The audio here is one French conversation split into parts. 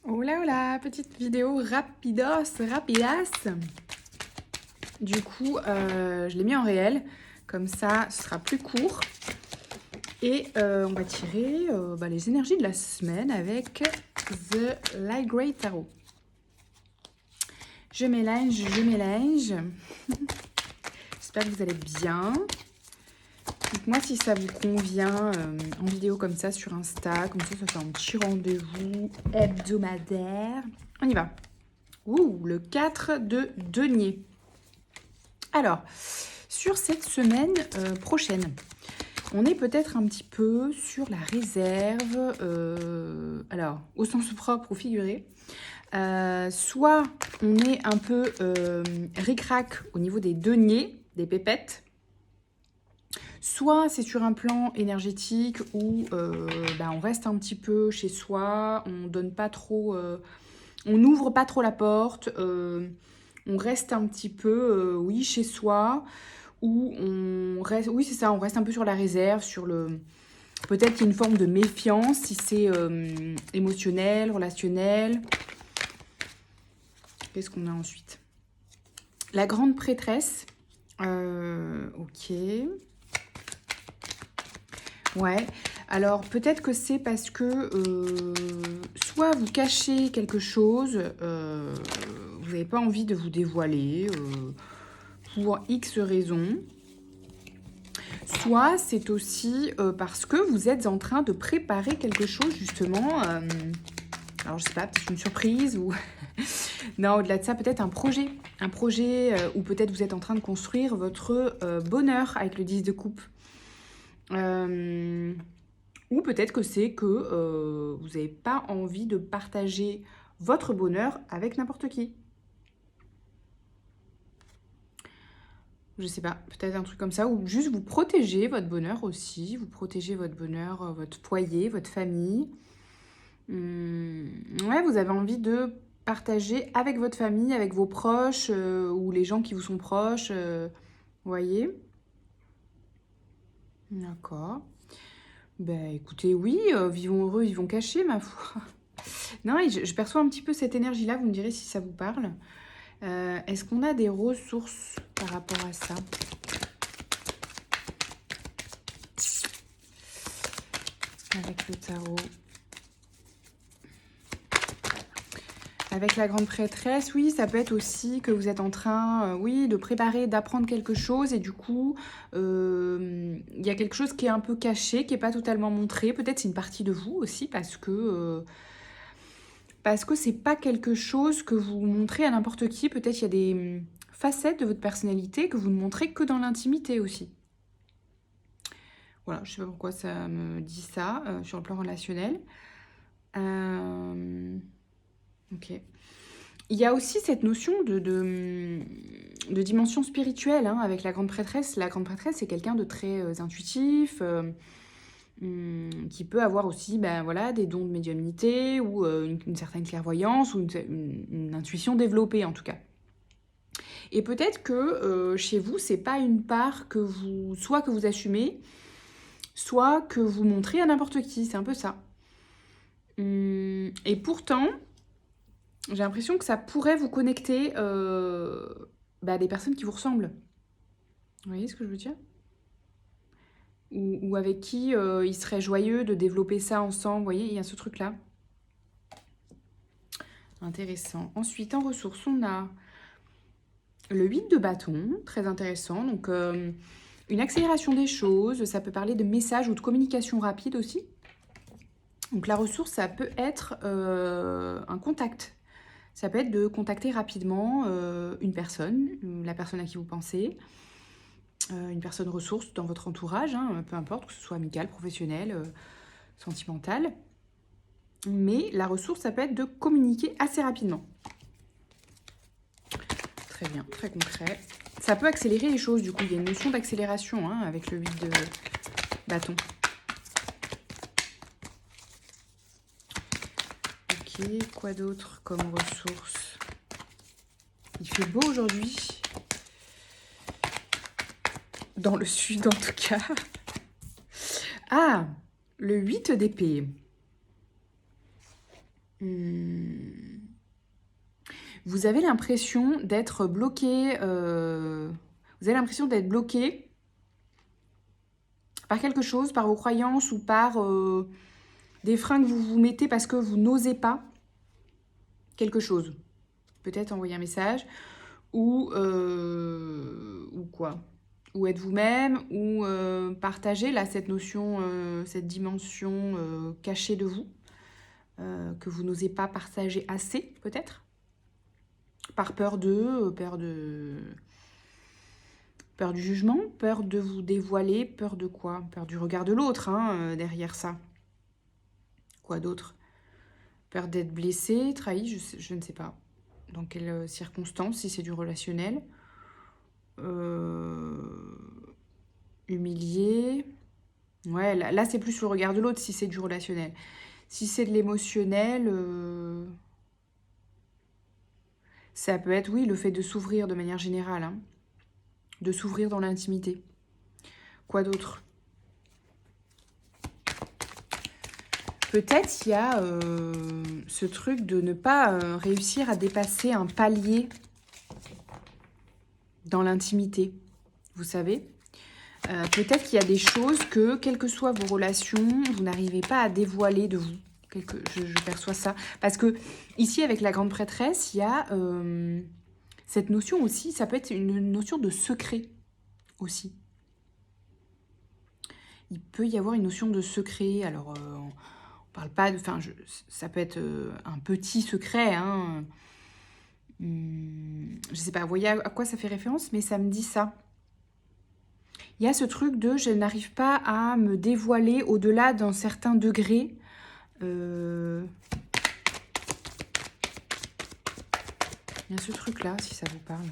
Hola, petite vidéo rapidas. Du coup, je l'ai mis en réel, comme ça, ce sera plus court. Et on va tirer les énergies de la semaine avec The Light Grey Tarot. Je mélange. J'espère que vous allez bien. Dites-moi si ça vous convient en vidéo comme ça sur Insta. Comme ça fait un petit rendez-vous hebdomadaire. On y va. Ouh, le 4 de denier. Alors, sur cette semaine prochaine, on est peut-être un petit peu sur la réserve, alors au sens propre ou figuré. Soit on est un peu ric-rac au niveau des deniers, des pépettes. Soit c'est sur un plan énergétique où on reste un petit peu chez soi, on donne pas trop, on n'ouvre pas trop la porte, on reste un petit peu, oui, chez soi, ou on reste, oui, c'est ça, on reste un peu sur la réserve, sur le, peut-être qu'il y a une forme de méfiance si c'est émotionnel, relationnel. Qu'est-ce qu'on a ensuite? La grande prêtresse. Ok. Ouais, alors peut-être que c'est parce que soit vous cachez quelque chose, vous n'avez pas envie de vous dévoiler pour X raisons, soit c'est aussi parce que vous êtes en train de préparer quelque chose justement, alors je sais pas, peut-être une surprise ou... non, au-delà de ça, peut-être un projet où peut-être vous êtes en train de construire votre bonheur avec le 10 de coupe. Ou peut-être que c'est que vous n'avez pas envie de partager votre bonheur avec n'importe qui. Je sais pas, peut-être un truc comme ça, ou juste vous protégez votre bonheur aussi, vous protégez votre bonheur, votre foyer, votre famille. Ouais, vous avez envie de partager avec votre famille, avec vos proches, ou les gens qui vous sont proches, vous voyez? D'accord. Ben écoutez, oui, vivons heureux, vivons cachés, ma foi. Non, et je perçois un petit peu cette énergie-là, vous me direz si ça vous parle. Est-ce qu'on a des ressources par rapport à ça? Avec le tarot. Avec la grande prêtresse, oui, ça peut être aussi que vous êtes en train, oui, de préparer, d'apprendre quelque chose. Et du coup, il y a quelque chose qui est un peu caché, qui n'est pas totalement montré. Peut-être c'est une partie de vous aussi, parce que c'est pas quelque chose que vous montrez à n'importe qui. Peut-être il y a des facettes de votre personnalité que vous ne montrez que dans l'intimité aussi. Voilà, je sais pas pourquoi ça me dit ça sur le plan relationnel. Ok. Il y a aussi cette notion de dimension spirituelle avec la grande prêtresse. La grande prêtresse, c'est quelqu'un de très intuitif, qui peut avoir aussi voilà, des dons de médiumnité ou une certaine clairvoyance ou une intuition développée en tout cas. Et peut-être que chez vous, c'est pas une part que soit que vous assumez, soit que vous montrez à n'importe qui. C'est un peu ça. Et pourtant, j'ai l'impression que ça pourrait vous connecter à des personnes qui vous ressemblent. Vous voyez ce que je veux dire? Ou avec qui il serait joyeux de développer ça ensemble. Vous voyez, il y a ce truc-là. Intéressant. Ensuite, en ressources, on a le 8 de bâton, très intéressant. Donc, une accélération des choses. Ça peut parler de messages ou de communication rapide aussi. Donc, la ressource, ça peut être un contact. Ça peut être de contacter rapidement une personne, la personne à qui vous pensez, une personne ressource dans votre entourage, peu importe, que ce soit amical, professionnel, sentimental. Mais la ressource, ça peut être de communiquer assez rapidement. Très bien, très concret. Ça peut accélérer les choses, du coup. Il y a une notion d'accélération avec le 8 de bâton. Ok, quoi d'autre comme ressource? Il fait beau aujourd'hui. Dans le sud, en tout cas. Ah, le 8 d'épée. Vous avez l'impression d'être bloqué, vous avez l'impression d'être bloqué par quelque chose, par vos croyances ou par des freins que vous vous mettez parce que vous n'osez pas quelque chose. Peut-être envoyer un message ou quoi. Ou être vous-même, ou partager là, cette notion, cette dimension cachée de vous, que vous n'osez pas partager assez, peut-être. Par peur peur du jugement, peur de vous dévoiler, peur de quoi? Peur du regard de l'autre, hein, derrière ça. Quoi d'autre? Peur d'être blessé, trahi, je ne sais pas. Dans quelles circonstances, si c'est du relationnel. Humilié. Ouais, là c'est plus le regard de l'autre si c'est du relationnel. Si c'est de l'émotionnel, ça peut être, oui, le fait de s'ouvrir de manière générale, hein. De s'ouvrir dans l'intimité. Quoi d'autre? Peut-être il y a ce truc de ne pas réussir à dépasser un palier dans l'intimité, vous savez. Peut-être qu'il y a des choses que, quelles que soient vos relations, vous n'arrivez pas à dévoiler de vous. Je perçois ça. Parce que ici, avec la grande prêtresse, il y a cette notion aussi, ça peut être une notion de secret aussi. Il peut y avoir une notion de secret. Alors, on parle pas de... Enfin, ça peut être un petit secret, hein. Je sais pas, vous voyez à quoi ça fait référence, mais ça me dit ça. Il y a ce truc de je n'arrive pas à me dévoiler au-delà d'un certain degré. Il y a ce truc-là, si ça vous parle.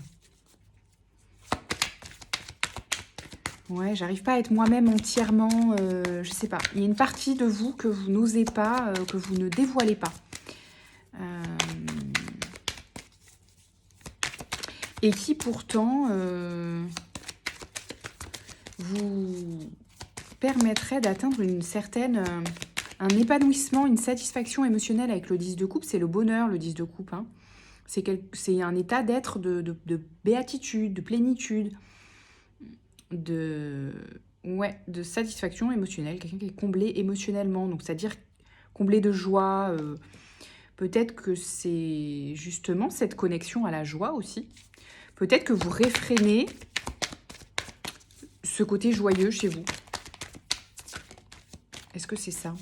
Ouais, j'arrive pas à être moi-même entièrement, je sais pas. Il y a une partie de vous que vous n'osez pas, que vous ne dévoilez pas. Et qui pourtant vous permettrait d'atteindre une certaine, un épanouissement, une satisfaction émotionnelle avec le 10 de coupe. C'est le bonheur, le 10 de coupe, hein. C'est un état d'être, de béatitude, de plénitude, de satisfaction émotionnelle. Quelqu'un qui est comblé émotionnellement, donc c'est-à-dire comblé de joie. Peut-être que c'est justement cette connexion à la joie aussi. Peut-être que vous réfrénez ce côté joyeux chez vous. Est-ce que c'est ça?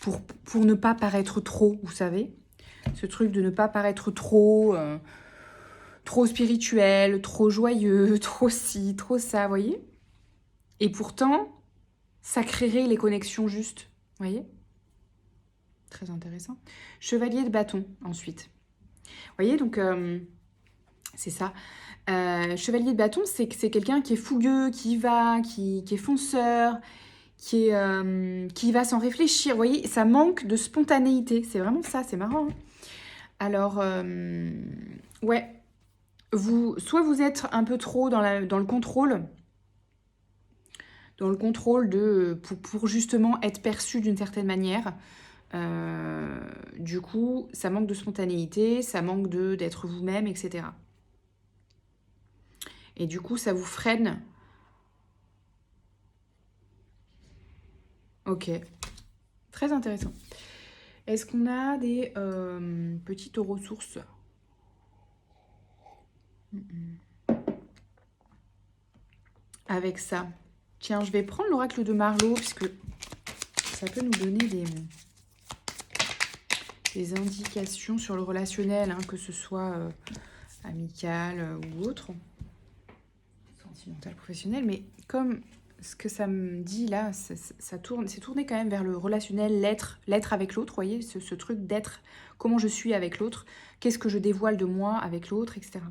Pour ne pas paraître trop, vous savez? Ce truc de ne pas paraître trop, trop spirituel, trop joyeux, trop ci, trop ça, vous voyez? Et pourtant, ça créerait les connexions justes, vous voyez? Très intéressant. Chevalier de bâton, ensuite. Vous voyez, donc, c'est ça. Chevalier de bâton, c'est quelqu'un qui est fougueux, qui y va, qui est fonceur, qui va sans réfléchir. Vous voyez, ça manque de spontanéité. C'est vraiment ça, c'est marrant, hein. Alors, ouais, soit vous êtes un peu trop dans le contrôle, pour justement être perçu d'une certaine manière. Du coup, ça manque de spontanéité, ça manque d'être vous-même, etc. Et du coup, ça vous freine. Ok, très intéressant. Est-ce qu'on a des petites ressources? Avec ça. Tiens, je vais prendre l'oracle de Marlowe, puisque ça peut nous donner des indications sur le relationnel, hein, que ce soit amical ou autre. Sentimental, professionnel. Mais comme ce que ça me dit là, c'est tourné quand même vers le relationnel, l'être avec l'autre, vous voyez, ce truc d'être, comment je suis avec l'autre, qu'est-ce que je dévoile de moi avec l'autre, etc.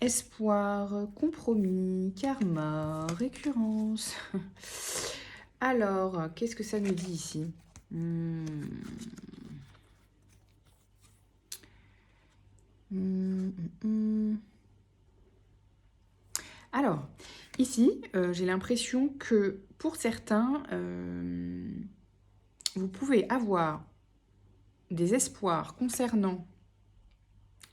Espoir, compromis, karma, récurrence. Alors, qu'est-ce que ça nous dit ici? Alors, ici, j'ai l'impression que pour certains, vous pouvez avoir des espoirs concernant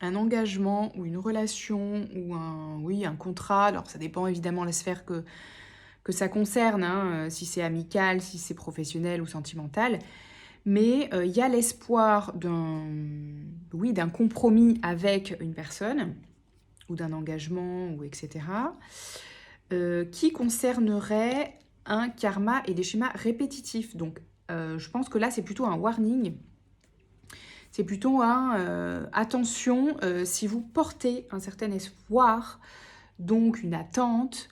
un engagement ou une relation ou un contrat. Alors ça dépend évidemment de la sphère que ça concerne, hein, si c'est amical, si c'est professionnel ou sentimental. Mais il y a l'espoir d'un compromis avec une personne ou d'un engagement, ou etc., qui concernerait un karma et des schémas répétitifs. Donc je pense que là c'est plutôt un warning. C'est plutôt un attention si vous portez un certain espoir, donc une attente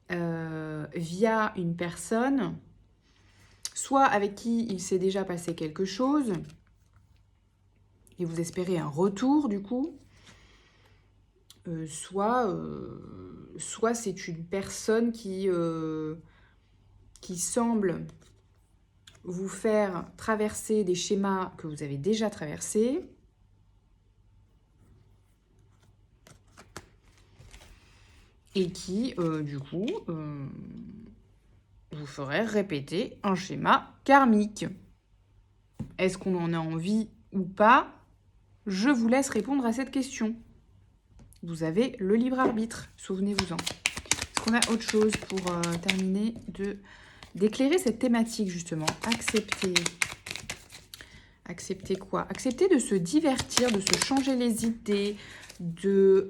via une personne, soit avec qui il s'est déjà passé quelque chose et vous espérez un retour du coup, soit c'est une personne qui semble vous faire traverser des schémas que vous avez déjà traversés. Et qui, du coup, vous ferait répéter un schéma karmique. Est-ce qu'on en a envie ou pas? Je vous laisse répondre à cette question. Vous avez le libre arbitre, souvenez-vous-en. Est-ce qu'on a autre chose pour terminer d'éclairer cette thématique, justement? Accepter quoi? Accepter de se divertir, de se changer les idées, de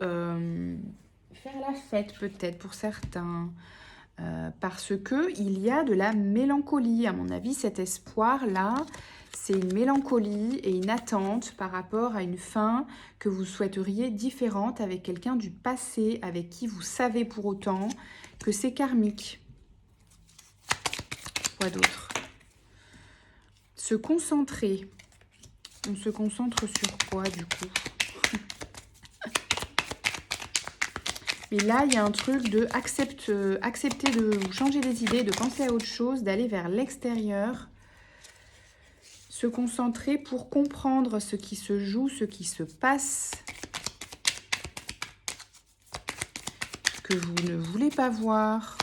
faire la fête peut-être pour certains, parce que il y a de la mélancolie. À mon avis, cet espoir-là, c'est une mélancolie et une attente par rapport à une fin que vous souhaiteriez différente avec quelqu'un du passé, avec qui vous savez pour autant que c'est karmique. Quoi d'autre? Se concentrer. On se concentre sur quoi du coup? Mais là, il y a un truc de accepter de vous changer les idées, de penser à autre chose, d'aller vers l'extérieur. Se concentrer pour comprendre ce qui se joue, ce qui se passe, que vous ne voulez pas voir,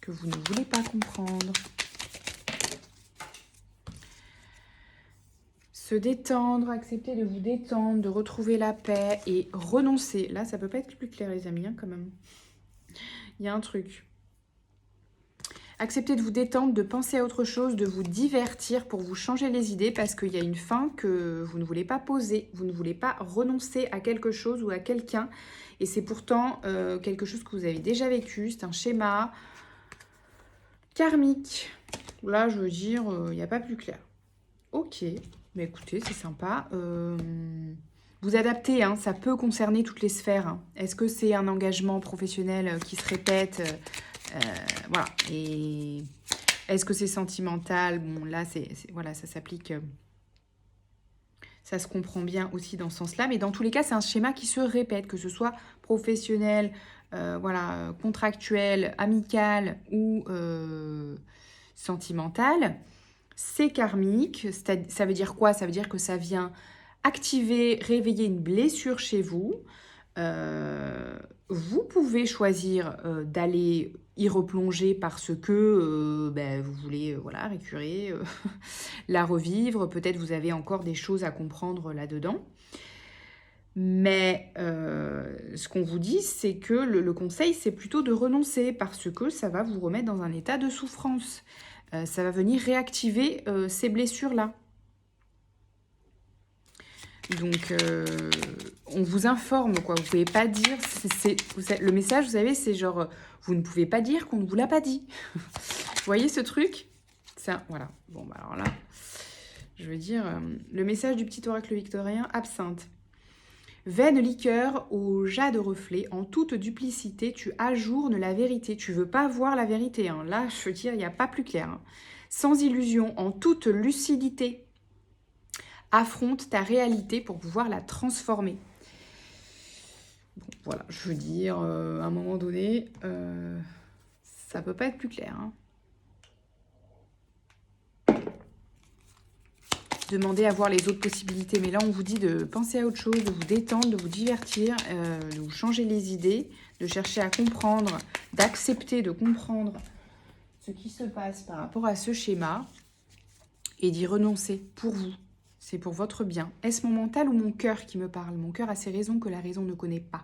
que vous ne voulez pas comprendre. Se détendre, accepter de vous détendre, de retrouver la paix et renoncer. Là, ça peut pas être plus clair, les amis, hein, quand même. Il y a un truc. Accepter de vous détendre, de penser à autre chose, de vous divertir pour vous changer les idées parce qu'il y a une fin que vous ne voulez pas poser. Vous ne voulez pas renoncer à quelque chose ou à quelqu'un. Et c'est pourtant quelque chose que vous avez déjà vécu. C'est un schéma karmique. Là, je veux dire, il n'y a pas plus clair. Ok, mais écoutez, c'est sympa. Vous adaptez, hein, ça peut concerner toutes les sphères. Hein. Est-ce que c'est un engagement professionnel qui se répète voilà. Et est-ce que c'est sentimental? Bon, là, voilà, ça s'applique. Ça se comprend bien aussi dans ce sens-là. Mais dans tous les cas, c'est un schéma qui se répète, que ce soit professionnel, voilà, contractuel, amical ou sentimental. C'est karmique. Ça veut dire quoi? Ça veut dire que ça vient activer, réveiller une blessure chez vous. Vous pouvez choisir d'aller y replonger parce que vous voulez voilà, récurer, la revivre. Peut-être vous avez encore des choses à comprendre là-dedans. Mais ce qu'on vous dit, c'est que le conseil, c'est plutôt de renoncer parce que ça va vous remettre dans un état de souffrance. Ça va venir réactiver ces blessures-là. Donc, on vous informe, quoi. Vous ne pouvez pas dire... le message, vous savez, c'est genre... Vous ne pouvez pas dire qu'on ne vous l'a pas dit. Vous voyez ce truc? Ça, voilà. Bon, bah alors là, je veux dire... le message du petit oracle victorien, absinthe. Vaine liqueur au jade reflet, en toute duplicité, tu ajournes la vérité. Tu veux pas voir la vérité, hein. Là, je veux dire, il n'y a pas plus clair. Hein. Sans illusion, en toute lucidité, affronte ta réalité pour pouvoir la transformer. Bon, voilà, je veux dire, à un moment donné, ça peut pas être plus clair. Hein. Demandez à voir les autres possibilités, mais là, on vous dit de penser à autre chose, de vous détendre, de vous divertir, de vous changer les idées, de chercher à comprendre, d'accepter de comprendre ce qui se passe par rapport à ce schéma. et d'y renoncer pour vous. C'est pour votre bien. Est-ce mon mental ou mon cœur qui me parle? Mon cœur a ses raisons que la raison ne connaît pas.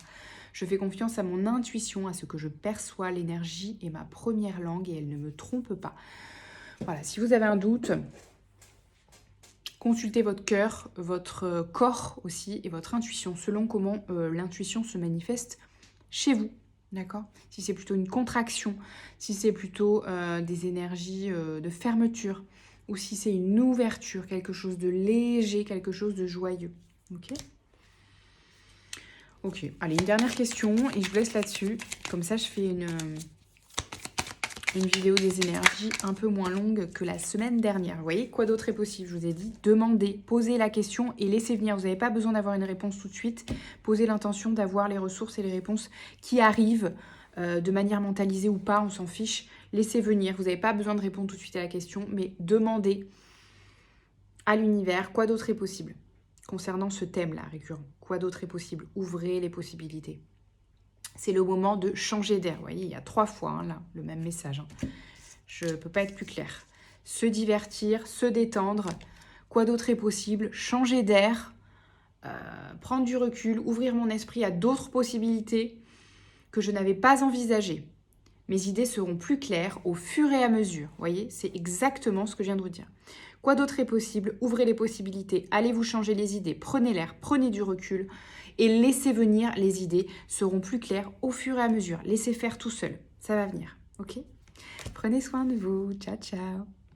Je fais confiance à mon intuition, à ce que je perçois. L'énergie est ma première langue et elle ne me trompe pas. Voilà, si vous avez un doute, consultez votre cœur, votre corps aussi et votre intuition, selon comment l'intuition se manifeste chez vous. D'accord? Si c'est plutôt une contraction, si c'est plutôt des énergies de fermeture, ou si c'est une ouverture, quelque chose de léger, quelque chose de joyeux. Ok? Ok, allez, une dernière question et je vous laisse là-dessus. Comme ça, je fais une vidéo des énergies un peu moins longue que la semaine dernière. Vous voyez, quoi d'autre est possible? Je vous ai dit, demandez, posez la question et laissez venir. Vous n'avez pas besoin d'avoir une réponse tout de suite. Posez l'intention d'avoir les ressources et les réponses qui arrivent de manière mentalisée ou pas, on s'en fiche. Laissez venir. Vous n'avez pas besoin de répondre tout de suite à la question, mais demandez à l'univers quoi d'autre est possible concernant ce thème-là récurrent. Quoi d'autre est possible? Ouvrez les possibilités. C'est le moment de changer d'air. Vous voyez, il y a 3 fois hein, là, le même message. Hein. Je ne peux pas être plus claire. Se divertir, se détendre. Quoi d'autre est possible? Changer d'air, prendre du recul, ouvrir mon esprit à d'autres possibilités que je n'avais pas envisagées. Mes idées seront plus claires au fur et à mesure. Vous voyez, c'est exactement ce que je viens de vous dire. Quoi d'autre est possible? Ouvrez les possibilités, allez vous changer les idées, prenez l'air, prenez du recul et laissez venir. Les idées seront plus claires au fur et à mesure. Laissez faire tout seul, ça va venir, ok? Prenez soin de vous, ciao ciao.